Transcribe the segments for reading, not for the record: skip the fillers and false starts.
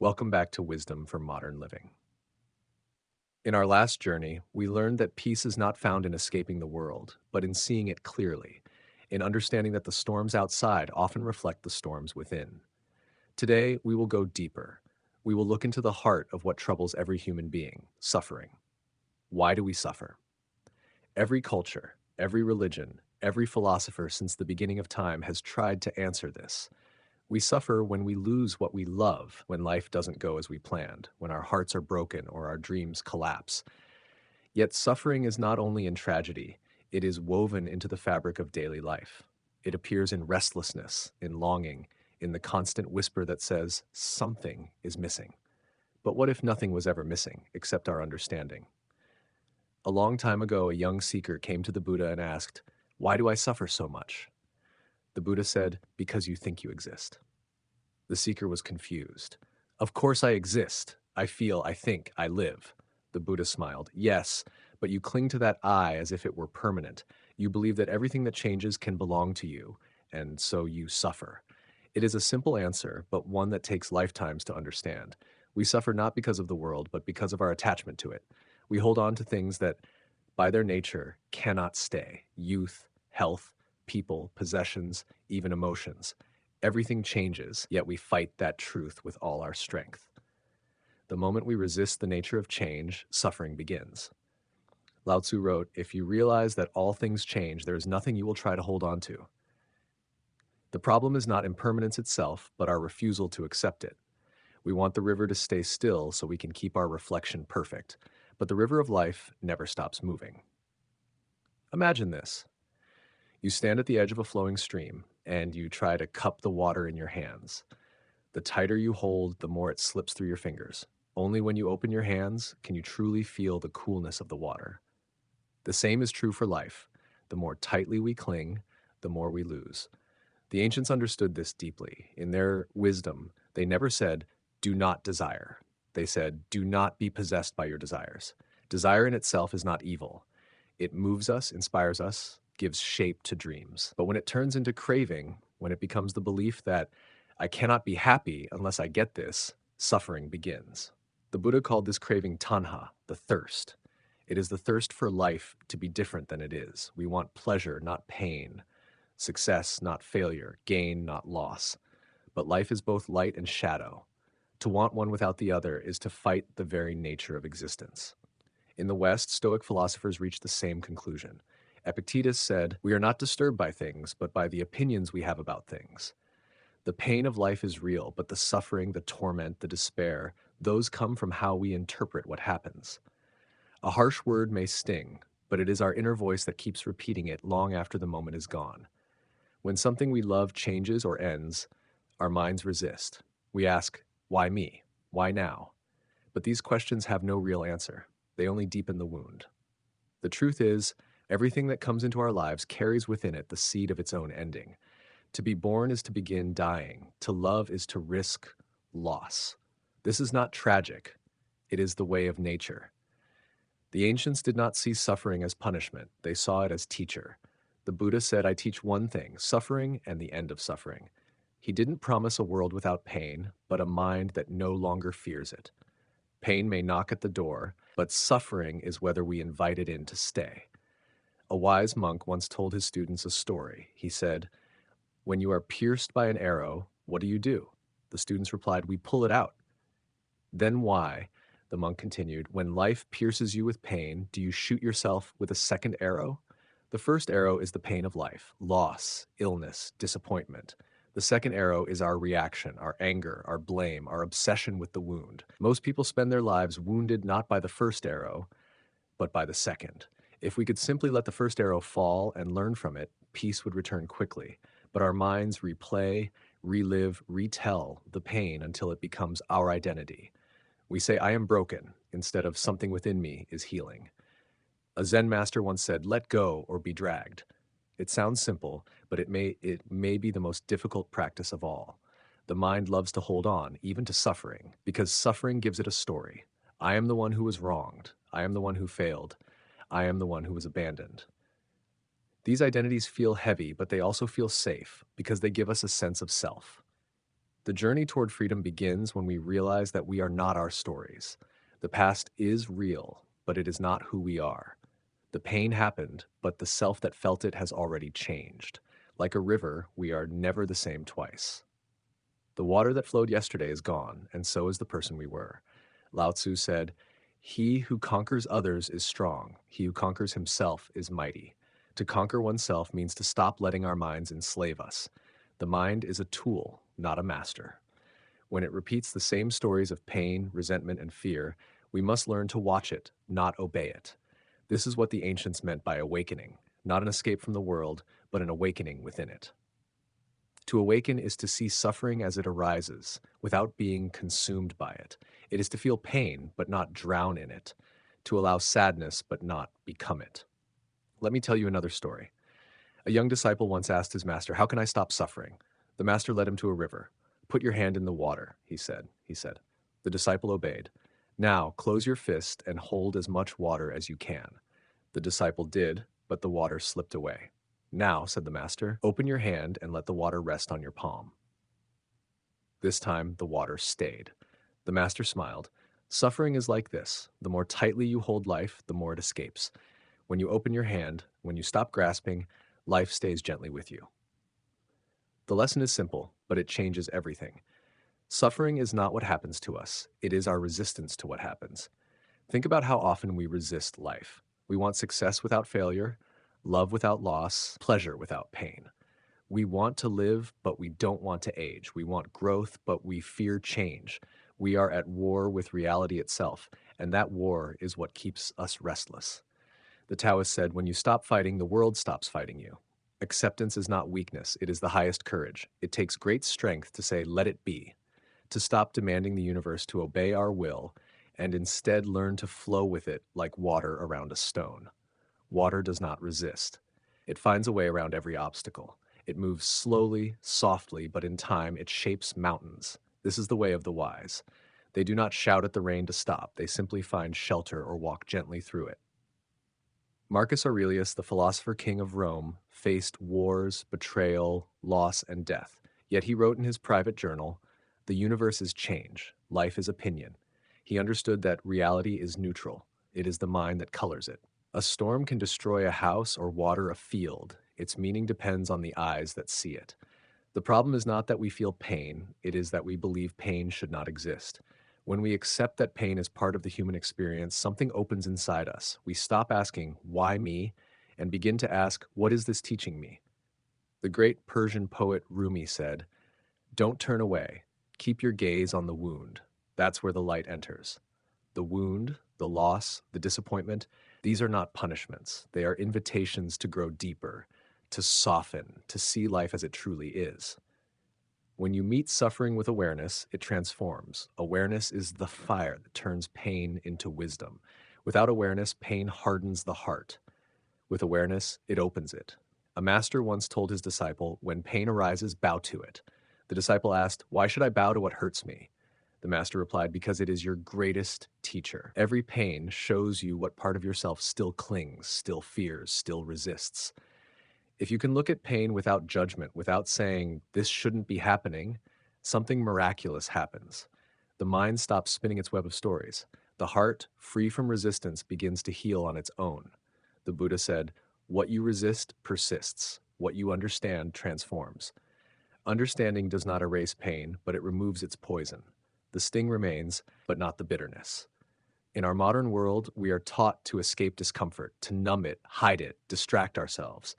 Welcome back to Wisdom for Modern Living. In our last journey, we learned that peace is not found in escaping the world, but in seeing it clearly, in understanding that the storms outside often reflect the storms within. Today, we will go deeper. We will look into the heart of what troubles every human being: suffering. Why do we suffer? Every culture, every religion, every philosopher since the beginning of time has tried to answer this. We suffer when we lose what we love, when life doesn't go as we planned, when our hearts are broken or our dreams collapse. Yet suffering is not only in tragedy, it is woven into the fabric of daily life. It appears in restlessness, in longing, in the constant whisper that says, something is missing. But what if nothing was ever missing, except our understanding? A long time ago, a young seeker came to the Buddha and asked, "Why do I suffer so much?" The Buddha said, "Because you think you exist." The seeker was confused. "Of course I exist. I feel, I think, I live." The Buddha smiled. "Yes, but you cling to that I as if it were permanent. You believe that everything that changes can belong to you, and so you suffer." It is a simple answer, but one that takes lifetimes to understand. We suffer not because of the world, but because of our attachment to it. We hold on to things that, by their nature, cannot stay: youth, health, people, possessions, even emotions. Everything changes, yet we fight that truth with all our strength. The moment we resist the nature of change, suffering begins. Lao Tzu wrote, "If you realize that all things change, there is nothing you will try to hold on to." The problem is not impermanence itself, but our refusal to accept it. We want the river to stay still so we can keep our reflection perfect, but the river of life never stops moving. Imagine this. You stand at the edge of a flowing stream, and you try to cup the water in your hands. The tighter you hold, the more it slips through your fingers. Only when you open your hands can you truly feel the coolness of the water. The same is true for life. The more tightly we cling, the more we lose. The ancients understood this deeply. In their wisdom, they never said, "Do not desire." They said, "Do not be possessed by your desires." Desire in itself is not evil. It moves us, inspires us, gives shape to dreams. But when it turns into craving, when it becomes the belief that I cannot be happy unless I get this, suffering begins. The Buddha called this craving tanha, the thirst. It is the thirst for life to be different than it is. We want pleasure, not pain, success, not failure, gain, not loss. But life is both light and shadow. To want one without the other is to fight the very nature of existence. In the West, Stoic philosophers reached the same conclusion. Epictetus said, "We are not disturbed by things, but by the opinions we have about things." The pain of life is real, but the suffering, the torment, the despair, those come from how we interpret what happens. A harsh word may sting, but it is our inner voice that keeps repeating it long after the moment is gone. When something we love changes or ends, our minds resist. We ask, "Why me? Why now?" But these questions have no real answer. They only deepen the wound. The truth is, everything that comes into our lives carries within it the seed of its own ending. To be born is to begin dying. To love is to risk loss. This is not tragic. It is the way of nature. The ancients did not see suffering as punishment. They saw it as teacher. The Buddha said, "I teach one thing, suffering and the end of suffering." He didn't promise a world without pain, but a mind that no longer fears it. Pain may knock at the door, but suffering is whether we invite it in to stay. A wise monk once told his students a story. He said, "When you are pierced by an arrow, what do?" The students replied, "We pull it out." "Then why," the monk continued, "when life pierces you with pain, do you shoot yourself with a second arrow? The first arrow is the pain of life, loss, illness, disappointment. The second arrow is our reaction, our anger, our blame, our obsession with the wound. Most people spend their lives wounded not by the first arrow, but by the second. If we could simply let the first arrow fall and learn from it, peace would return quickly. But our minds replay, relive, retell the pain until it becomes our identity. We say, "I am broken," instead of "something within me is healing." A Zen master once said, "Let go or be dragged." It sounds simple, but it may be the most difficult practice of all. The mind loves to hold on, even to suffering, because suffering gives it a story. I am the one who was wronged. I am the one who failed. I am the one who was abandoned. These identities feel heavy, but they also feel safe because they give us a sense of self. The journey toward freedom begins when we realize that we are not our stories. The past is real, but it is not who we are. The pain happened, but the self that felt it has already changed. Like a river, we are never the same twice. The water that flowed yesterday is gone, and so is the person we were. Lao Tzu said, "He who conquers others is strong. He who conquers himself is mighty." To conquer oneself means to stop letting our minds enslave us. The mind is a tool, not a master. When it repeats the same stories of pain, resentment, and fear, we must learn to watch it, not obey it. This is what the ancients meant by awakening, not an escape from the world, but an awakening within it. To awaken is to see suffering as it arises, without being consumed by it. It is to feel pain, but not drown in it. To allow sadness, but not become it. Let me tell you another story. A young disciple once asked his master, "How can I stop suffering?" The master led him to a river. "Put your hand in the water," he said. The disciple obeyed. "Now, close your fist and hold as much water as you can." The disciple did, but the water slipped away. "Now," said the master, "open your hand and let the water rest on your palm." This time, the water stayed. The master smiled. Suffering is like this. The more tightly you hold life, the more it escapes. When you open your hand, when you stop grasping, life stays gently with you. The lesson is simple, but it changes everything. Suffering is not what happens to us. It is our resistance to what happens. Think about how often we resist life. We want success without failure, love without loss, pleasure without pain. We want to live, but we don't want to age. We want growth, but we fear change. We are at war with reality itself, and that war is what keeps us restless. The Taoist said, "When you stop fighting, the world stops fighting you." Acceptance is not weakness, it is the highest courage. It takes great strength to say, "Let it be," to stop demanding the universe to obey our will, and instead learn to flow with it like water around a stone. Water does not resist. It finds a way around every obstacle. It moves slowly, softly, but in time it shapes mountains. This is the way of the wise. They do not shout at the rain to stop. They simply find shelter or walk gently through it. Marcus Aurelius, the philosopher king of Rome, faced wars, betrayal, loss, and death. Yet he wrote in his private journal, "The universe is change. Life is opinion." He understood that reality is neutral. It is the mind that colors it. A storm can destroy a house or water a field. Its meaning depends on the eyes that see it. The problem is not that we feel pain, it is that we believe pain should not exist. When we accept that pain is part of the human experience, something opens inside us. We stop asking, "Why me?" and begin to ask, "What is this teaching me?" The great Persian poet Rumi said, "Don't turn away. Keep your gaze on the wound. That's where the light enters." The wound, the loss, the disappointment, these are not punishments. They are invitations to grow deeper, to soften, to see life as it truly is. When you meet suffering with awareness, it transforms. Awareness is the fire that turns pain into wisdom. Without awareness, pain hardens the heart. With awareness, it opens it. A master once told his disciple, "When pain arises, bow to it." The disciple asked, "Why should I bow to what hurts me?" The master replied, "Because it is your greatest teacher. Every pain shows you what part of yourself still clings, still fears, still resists. If you can look at pain without judgment, without saying, 'This shouldn't be happening,' something miraculous happens. The mind stops spinning its web of stories. The heart, free from resistance, begins to heal on its own. The Buddha said, 'What you resist persists. What you understand transforms.' Understanding does not erase pain, but it removes its poison. The sting remains, but not the bitterness. In our modern world, we are taught to escape discomfort, to numb it, hide it, distract ourselves.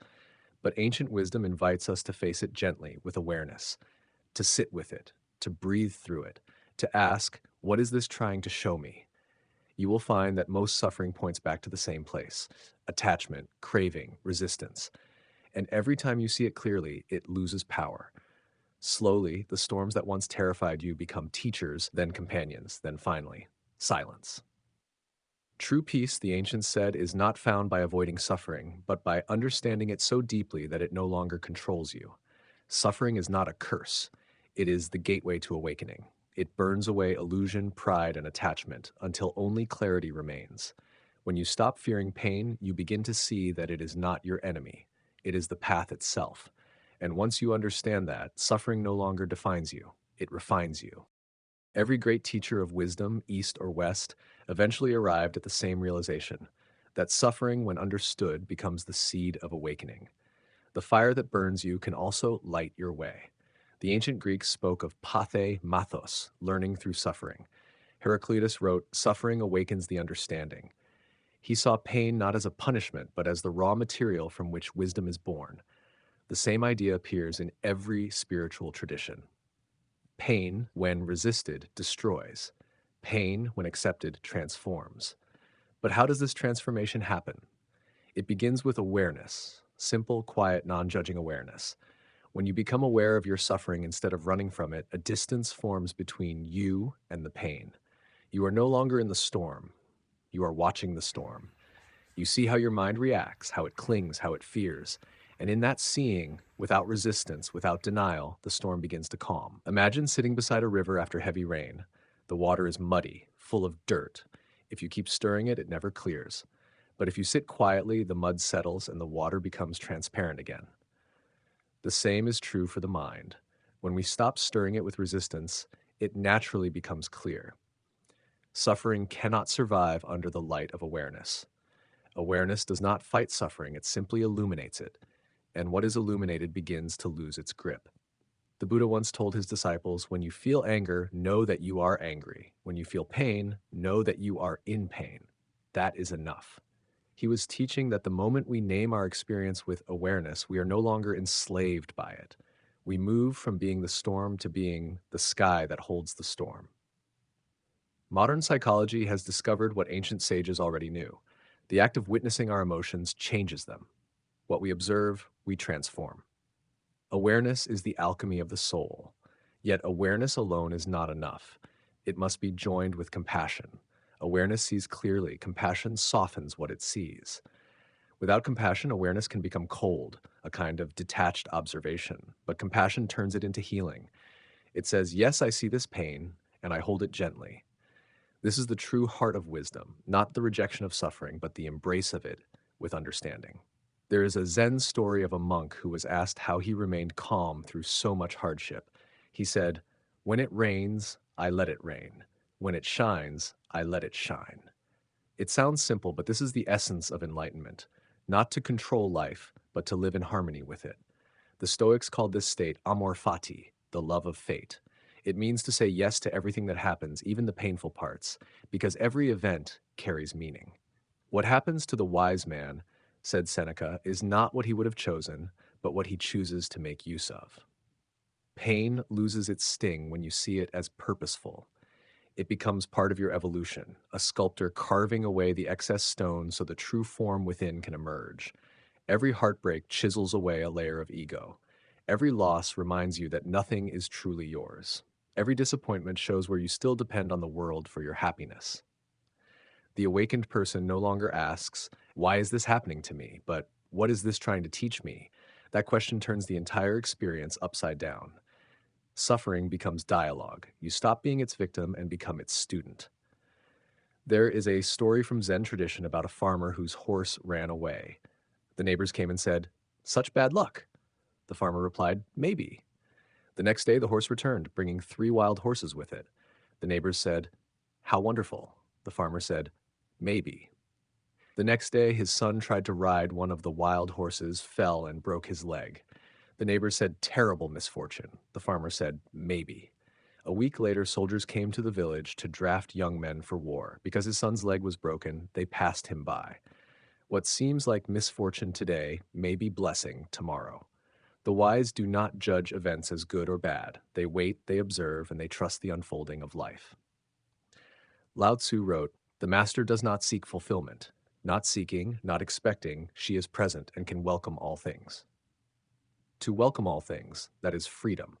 But ancient wisdom invites us to face it gently with awareness, to sit with it, to breathe through it, to ask, what is this trying to show me? You will find that most suffering points back to the same place: attachment, craving, resistance. And every time you see it clearly, it loses power. Slowly, the storms that once terrified you become teachers, then companions, then finally, silence. True peace, the ancients said, is not found by avoiding suffering, but by understanding it so deeply that it no longer controls you. Suffering is not a curse. It is the gateway to awakening. It burns away illusion, pride, and attachment until only clarity remains. When you stop fearing pain, you begin to see that it is not your enemy. It is the path itself. And once you understand that, suffering no longer defines you. it refines you. Every great teacher of wisdom, East or West, eventually arrived at the same realization that suffering, when understood, becomes the seed of awakening. The fire that burns you can also light your way. The ancient Greeks spoke of pathe mathos, learning through suffering. Heraclitus wrote, "Suffering awakens the understanding." He saw pain not as a punishment, but as the raw material from which wisdom is born. The same idea appears in every spiritual tradition. Pain, when resisted, destroys. Pain, when accepted, transforms. But how does this transformation happen? It begins with awareness, simple, quiet, non-judging awareness. When you become aware of your suffering instead of running from it, a distance forms between you and the pain. You are no longer in the storm. You are watching the storm. You see how your mind reacts, how it clings, how it fears. And in that seeing, without resistance, without denial, the storm begins to calm. Imagine sitting beside a river after heavy rain. The water is muddy, full of dirt. If you keep stirring it, it never clears. But if you sit quietly, the mud settles and the water becomes transparent again. The same is true for the mind. When we stop stirring it with resistance, it naturally becomes clear. Suffering cannot survive under the light of awareness. Awareness does not fight suffering, it simply illuminates it. And what is illuminated begins to lose its grip. The Buddha once told his disciples, when you feel anger, know that you are angry. When you feel pain, know that you are in pain. That is enough. He was teaching that the moment we name our experience with awareness, we are no longer enslaved by it. We move from being the storm to being the sky that holds the storm. Modern psychology has discovered what ancient sages already knew. The act of witnessing our emotions changes them. What we observe, we transform. Awareness is the alchemy of the soul. Yet awareness alone is not enough. It must be joined with compassion. Awareness sees clearly. Compassion softens what it sees. Without compassion, awareness can become cold, a kind of detached observation. But compassion turns it into healing. It says, yes, I see this pain, and I hold it gently. This is the true heart of wisdom, not the rejection of suffering, but the embrace of it with understanding. There is a Zen story of a monk who was asked how he remained calm through so much hardship. He said, "When it rains, I let it rain. When it shines, I let it shine." It sounds simple, but this is the essence of enlightenment. Not to control life, but to live in harmony with it. The Stoics called this state amor fati, the love of fate. It means to say yes to everything that happens, even the painful parts, because every event carries meaning. What happens to the wise man, said Seneca, is not what he would have chosen, but what he chooses to make use of. Pain loses its sting when you see it as purposeful. It becomes part of your evolution, a sculptor carving away the excess stone so the true form within can emerge. Every heartbreak chisels away a layer of ego. Every loss reminds you that nothing is truly yours. Every disappointment shows where you still depend on the world for your happiness. The awakened person no longer asks, why is this happening to me? But what is this trying to teach me? That question turns the entire experience upside down. Suffering becomes dialogue. You stop being its victim and become its student. There is a story from Zen tradition about a farmer whose horse ran away. The neighbors came and said, "Such bad luck." The farmer replied, "Maybe." The next day, the horse returned, bringing 3 wild horses with it. The neighbors said, "How wonderful." The farmer said, "Maybe." The next day, his son tried to ride one of the wild horses, fell, and broke his leg. The neighbors said, "Terrible misfortune." The farmer said, "Maybe." A week later, soldiers came to the village to draft young men for war. Because his son's leg was broken, they passed him by. What seems like misfortune today may be blessing tomorrow. The wise do not judge events as good or bad. They wait, they observe, and they trust the unfolding of life. Lao Tzu wrote, "The master does not seek fulfillment. Not seeking, not expecting, she is present and can welcome all things." To welcome all things, that is freedom.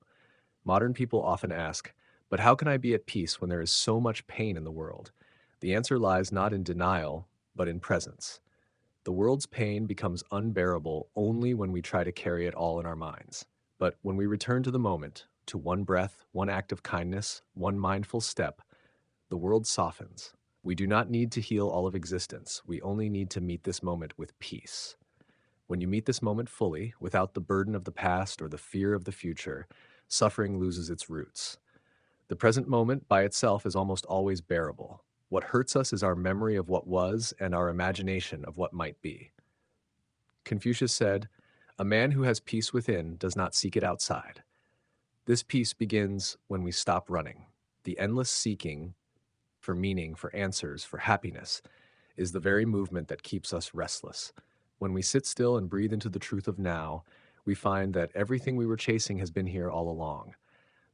Modern people often ask, but how can I be at peace when there is so much pain in the world? The answer lies not in denial, but in presence. The world's pain becomes unbearable only when we try to carry it all in our minds. But when we return to the moment, to one breath, one act of kindness, one mindful step, the world softens. We do not need to heal all of existence. We only need to meet this moment with peace. When you meet this moment fully, without the burden of the past or the fear of the future, suffering loses its roots. The present moment by itself is almost always bearable. What hurts us is our memory of what was and our imagination of what might be. Confucius said, "A man who has peace within does not seek it outside." This peace begins when we stop running. The endless seeking for meaning, for answers, for happiness is the very movement that keeps us restless. When we sit still and breathe into the truth of now, we find that everything we were chasing has been here all along.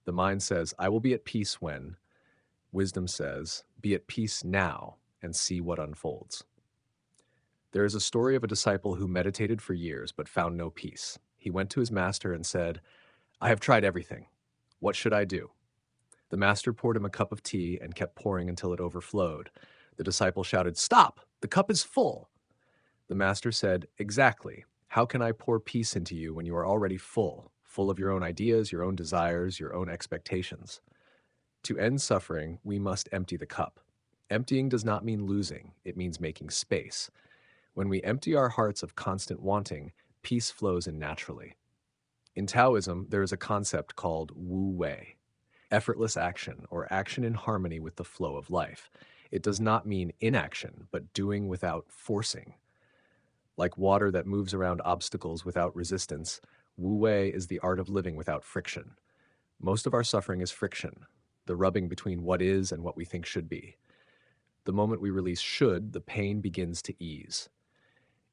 The mind says, "I will be at peace when." Wisdom says, "Be at peace now and see what unfolds." There is a story of a disciple who meditated for years but found no peace. He went to his master and said, "I have tried everything. What should I do?" The master poured him a cup of tea and kept pouring until it overflowed. The disciple shouted, "Stop! The cup is full!" The master said, "Exactly. How can I pour peace into you when you are already full, full of your own ideas, your own desires, your own expectations?" To end suffering, we must empty the cup. Emptying does not mean losing, it means making space. When we empty our hearts of constant wanting, peace flows in naturally. In Taoism, there is a concept called Wu Wei, effortless action, or action in harmony with the flow of life. It does not mean inaction, but doing without forcing. Like water that moves around obstacles without resistance, Wu Wei is the art of living without friction. Most of our suffering is friction, the rubbing between what is and what we think should be. The moment we release should, the pain begins to ease.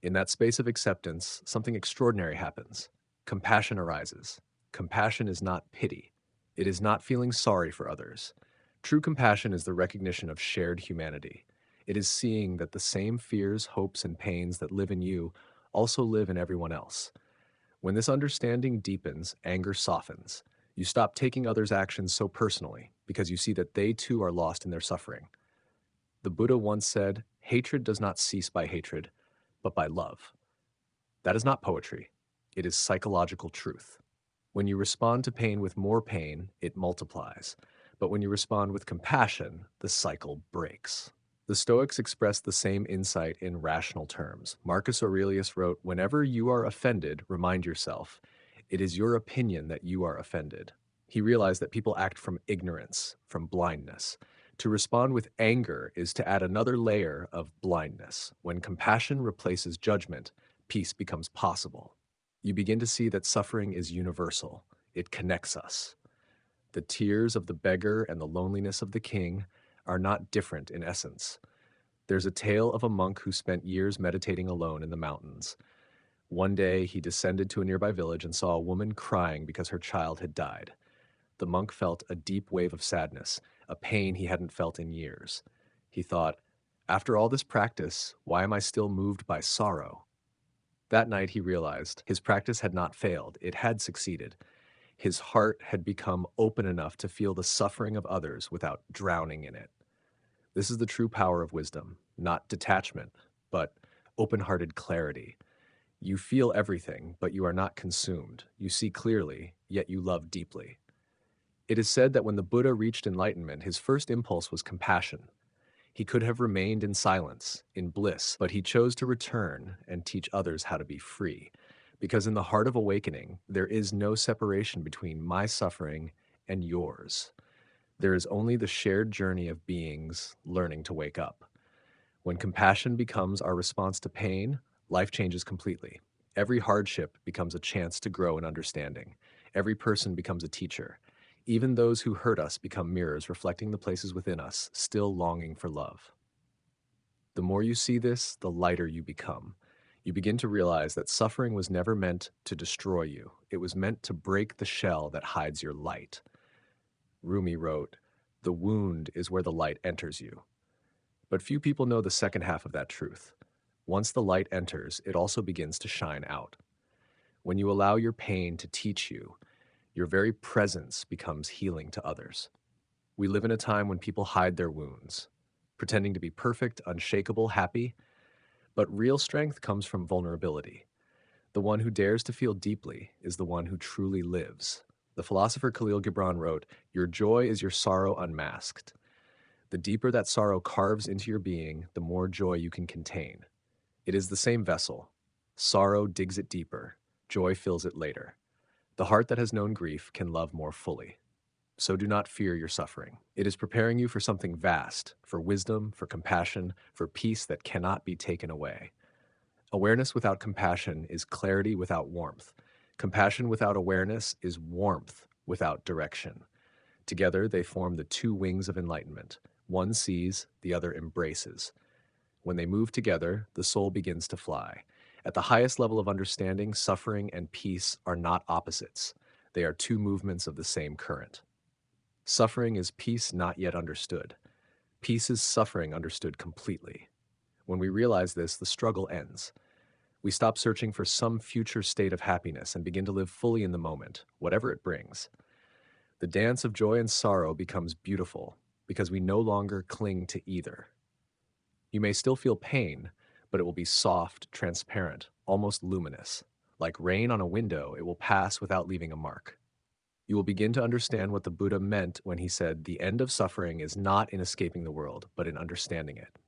In that space of acceptance, something extraordinary happens. Compassion arises. Compassion is not pity. It is not feeling sorry for others. True compassion is the recognition of shared humanity. It is seeing that the same fears, hopes, and pains that live in you also live in everyone else. When this understanding deepens, anger softens. You stop taking others' actions so personally because you see that they too are lost in their suffering. The Buddha once said, "Hatred does not cease by hatred, but by love." That is not poetry. It is psychological truth. When you respond to pain with more pain, it multiplies. But when you respond with compassion, the cycle breaks. The Stoics expressed the same insight in rational terms. Marcus Aurelius wrote, "Whenever you are offended, remind yourself, it is your opinion that you are offended." He realized that people act from ignorance, from blindness. To respond with anger is to add another layer of blindness. When compassion replaces judgment, peace becomes possible. You begin to see that suffering is universal. It connects us. The tears of the beggar and the loneliness of the king are not different in essence. There's a tale of a monk who spent years meditating alone in the mountains. One day, he descended to a nearby village and saw a woman crying because her child had died. The monk felt a deep wave of sadness, a pain he hadn't felt in years. He thought, "After all this practice, why am I still moved by sorrow?" That night he realized his practice had not failed, it had succeeded. His heart had become open enough to feel the suffering of others without drowning in it. This is the true power of wisdom, not detachment, but open-hearted clarity. You feel everything, but you are not consumed. You see clearly, yet you love deeply. It is said that when the Buddha reached enlightenment, his first impulse was compassion. He could have remained in silence, in bliss, but he chose to return and teach others how to be free. Because in the heart of awakening, there is no separation between my suffering and yours. There is only the shared journey of beings learning to wake up. When compassion becomes our response to pain, life changes completely. Every hardship becomes a chance to grow in understanding. Every person becomes a teacher. Even those who hurt us become mirrors reflecting the places within us, still longing for love. The more you see this, the lighter you become. You begin to realize that suffering was never meant to destroy you. It was meant to break the shell that hides your light. Rumi wrote, "The wound is where the light enters you." But few people know the second half of that truth. Once the light enters, it also begins to shine out. When you allow your pain to teach you, your very presence becomes healing to others. We live in a time when people hide their wounds, pretending to be perfect, unshakable, happy, but real strength comes from vulnerability. The one who dares to feel deeply is the one who truly lives. The philosopher Khalil Gibran wrote, "Your joy is your sorrow unmasked." The deeper that sorrow carves into your being, the more joy you can contain. It is the same vessel. Sorrow digs it deeper, joy fills it later. The heart that has known grief can love more fully. So do not fear your suffering. It is preparing you for something vast, for wisdom, for compassion, for peace that cannot be taken away. Awareness without compassion is clarity without warmth. Compassion without awareness is warmth without direction. Together, they form the two wings of enlightenment. One sees, the other embraces. When they move together, the soul begins to fly. At the highest level of understanding, suffering and peace are not opposites. They are two movements of the same current. Suffering is peace not yet understood. Peace is suffering understood completely. When we realize this, the struggle ends. We stop searching for some future state of happiness and begin to live fully in the moment, whatever it brings. The dance of joy and sorrow becomes beautiful because we no longer cling to either. You may still feel pain, but it will be soft, transparent, almost luminous. Like rain on a window, it will pass without leaving a mark. You will begin to understand what the Buddha meant when he said, "The end of suffering is not in escaping the world, but in understanding it."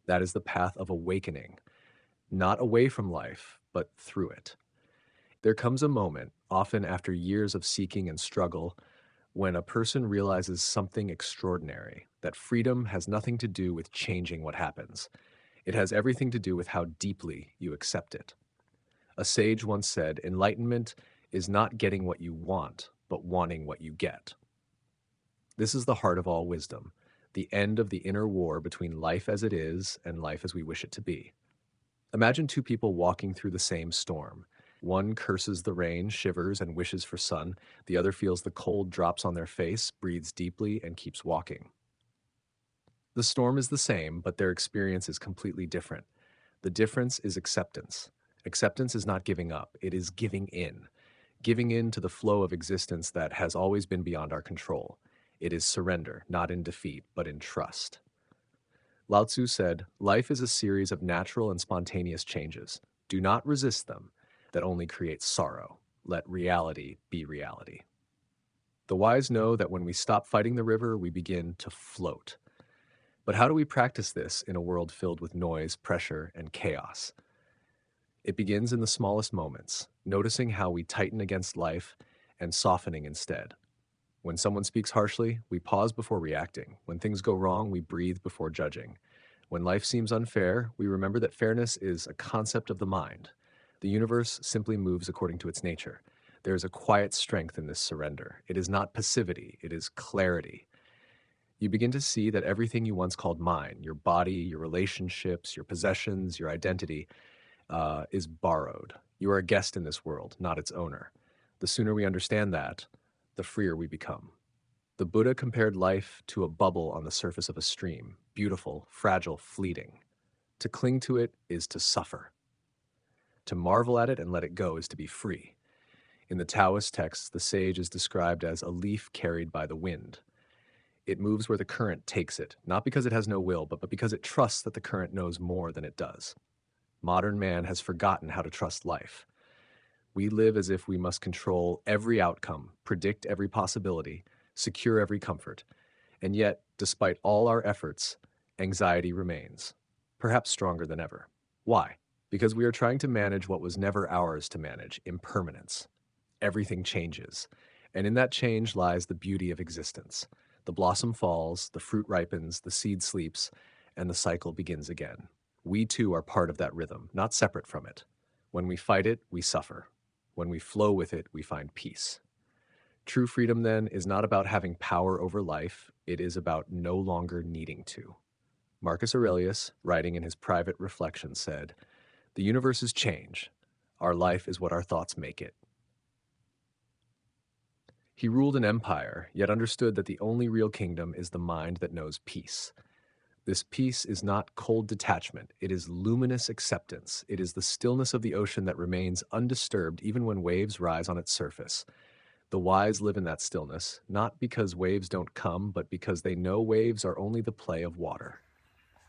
That is the path of awakening, not away from life, but through it. There comes a moment, often after years of seeking and struggle, when a person realizes something extraordinary, that freedom has nothing to do with changing what happens. It has everything to do with how deeply you accept it. A sage once said, "Enlightenment is not getting what you want, but wanting what you get." This is the heart of all wisdom, the end of the inner war between life as it is and life as we wish it to be. Imagine two people walking through the same storm. One curses the rain, shivers, and wishes for sun. The other feels the cold drops on their face, breathes deeply, and keeps walking. The storm is the same, but their experience is completely different. The difference is acceptance. Acceptance is not giving up, it is giving in to the flow of existence that has always been beyond our control. It is surrender, not in defeat, but in trust. Lao Tzu said, "Life is a series of natural and spontaneous changes. Do not resist them. That only creates sorrow. Let reality be reality." The wise know that when we stop fighting the river, we begin to float. But how do we practice this in a world filled with noise, pressure, and chaos? It begins in the smallest moments, noticing how we tighten against life and softening instead. When someone speaks harshly, we pause before reacting. When things go wrong, we breathe before judging. When life seems unfair, we remember that fairness is a concept of the mind. The universe simply moves according to its nature. There is a quiet strength in this surrender. It is not passivity, it is clarity. You begin to see that everything you once called mine, your body, your relationships, your possessions, your identity, is borrowed. You are a guest in this world, not its owner. The sooner we understand that, the freer we become. The Buddha compared life to a bubble on the surface of a stream, beautiful, fragile, fleeting. To cling to it is to suffer. To marvel at it and let it go is to be free. In the Taoist texts, the sage is described as a leaf carried by the wind. It moves where the current takes it, not because it has no will, but because it trusts that the current knows more than it does. Modern man has forgotten how to trust life. We live as if we must control every outcome, predict every possibility, secure every comfort. And yet, despite all our efforts, anxiety remains, perhaps stronger than ever. Why? Because we are trying to manage what was never ours to manage, impermanence. Everything changes, and in that change lies the beauty of existence. The blossom falls, the fruit ripens, the seed sleeps, and the cycle begins again. We too are part of that rhythm, not separate from it. When we fight it, we suffer. When we flow with it, we find peace. True freedom, then, is not about having power over life, it is about no longer needing to. Marcus Aurelius, writing in his private reflections, said, "The universe is change. Our life is what our thoughts make it." He ruled an empire, yet understood that the only real kingdom is the mind that knows peace. This peace is not cold detachment, it is luminous acceptance. It is the stillness of the ocean that remains undisturbed even when waves rise on its surface. The wise live in that stillness, not because waves don't come, but because they know waves are only the play of water.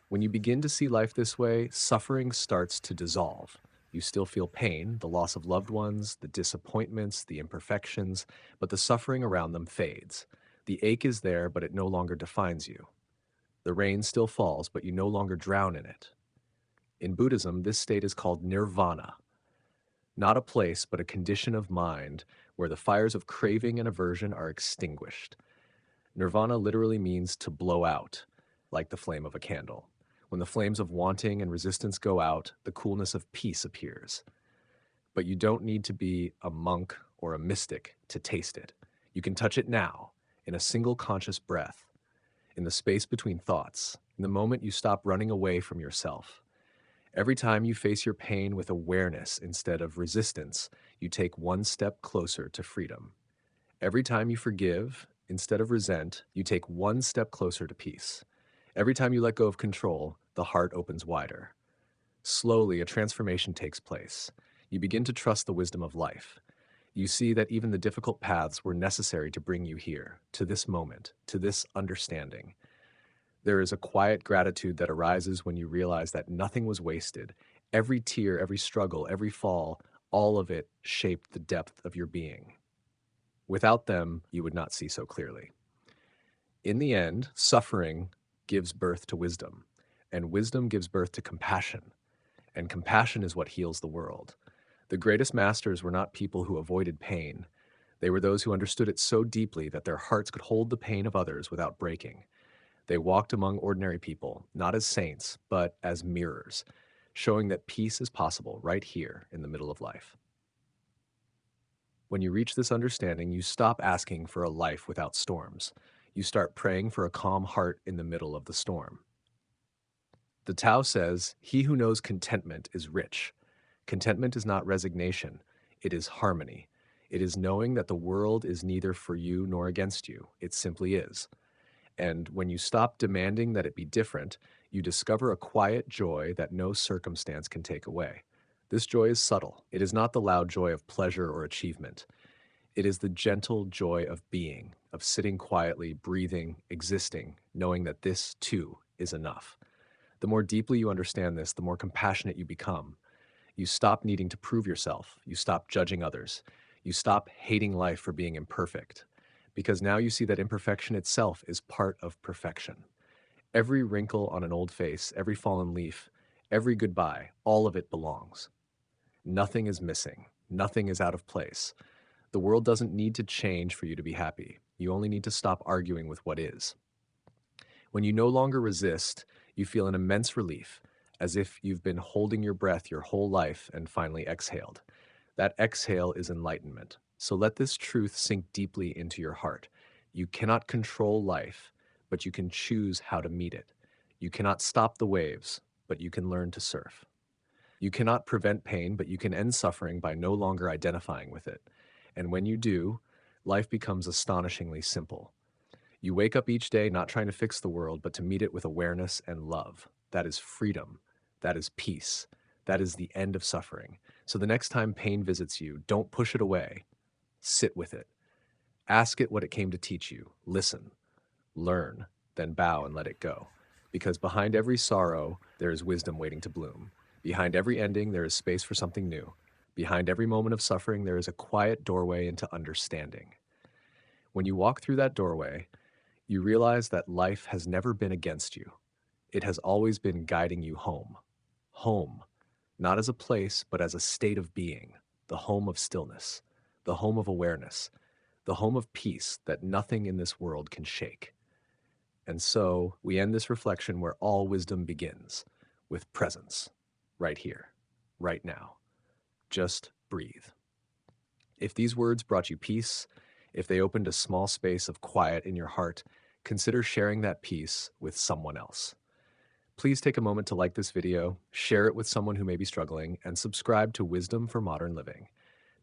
When you begin to see life this way, suffering starts to dissolve. You still feel pain, the loss of loved ones, the disappointments, the imperfections, but the suffering around them fades. The ache is there, but it no longer defines you. The rain still falls, but you no longer drown in it. In Buddhism, this state is called nirvana, not a place, but a condition of mind where the fires of craving and aversion are extinguished. Nirvana literally means to blow out, like the flame of a candle. When the flames of wanting and resistance go out, the coolness of peace appears. But you don't need to be a monk or a mystic to taste it. You can touch it now, in a single conscious breath, in the space between thoughts, in the moment you stop running away from yourself. Every time you face your pain with awareness instead of resistance, you take one step closer to freedom. Every time you forgive instead of resent, you take one step closer to peace. Every time you let go of control, the heart opens wider. Slowly, a transformation takes place. You begin to trust the wisdom of life. You see that even the difficult paths were necessary to bring you here, to this moment, to this understanding. There is a quiet gratitude that arises when you realize that nothing was wasted. Every tear, every struggle, every fall, all of it shaped the depth of your being. Without them, you would not see so clearly. In the end, suffering gives birth to wisdom, and wisdom gives birth to compassion, and compassion is what heals the world. The greatest masters were not people who avoided pain. They were those who understood it so deeply that their hearts could hold the pain of others without breaking. They walked among ordinary people, not as saints, but as mirrors, showing that peace is possible right here in the middle of life. When you reach this understanding, you stop asking for a life without storms. You start praying for a calm heart in the middle of the storm. The Tao says, "He who knows contentment is rich." Contentment is not resignation, it is harmony. It is knowing that the world is neither for you nor against you. It simply is. And when you stop demanding that it be different, you discover a quiet joy that no circumstance can take away. This joy is subtle. It is not the loud joy of pleasure or achievement. It is the gentle joy of being, of sitting quietly, breathing, existing, knowing that this, too, is enough. The more deeply you understand this, the more compassionate you become. You stop needing to prove yourself. You stop judging others. You stop hating life for being imperfect. Because now you see that imperfection itself is part of perfection. Every wrinkle on an old face, every fallen leaf, every goodbye, all of it belongs. Nothing is missing. Nothing is out of place. The world doesn't need to change for you to be happy. You only need to stop arguing with what is. When you no longer resist, you feel an immense relief, as if you've been holding your breath your whole life and finally exhaled. That exhale is enlightenment. So let this truth sink deeply into your heart. You cannot control life, but you can choose how to meet it. You cannot stop the waves, but you can learn to surf. You cannot prevent pain, but you can end suffering by no longer identifying with it. And when you do, life becomes astonishingly simple. You wake up each day not trying to fix the world, but to meet it with awareness and love. That is freedom. That is peace. That is the end of suffering. So the next time pain visits you, don't push it away. Sit with it. Ask it what it came to teach you. Listen. Learn. Then bow and let it go. Because behind every sorrow, there is wisdom waiting to bloom. Behind every ending, there is space for something new. Behind every moment of suffering, there is a quiet doorway into understanding. When you walk through that doorway, you realize that life has never been against you. It has always been guiding you home. Home, not as a place, but as a state of being, the home of stillness, the home of awareness, the home of peace that nothing in this world can shake. And so we end this reflection where all wisdom begins, with presence, right here, right now. Just breathe. If these words brought you peace, if they opened a small space of quiet in your heart, consider sharing that peace with someone else. Please take a moment to like this video, share it with someone who may be struggling, and subscribe to Wisdom for Modern Living.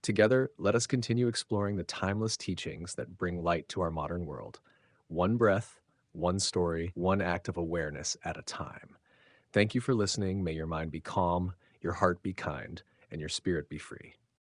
Together, let us continue exploring the timeless teachings that bring light to our modern world. One breath, one story, one act of awareness at a time. Thank you for listening. May your mind be calm, your heart be kind, and your spirit be free.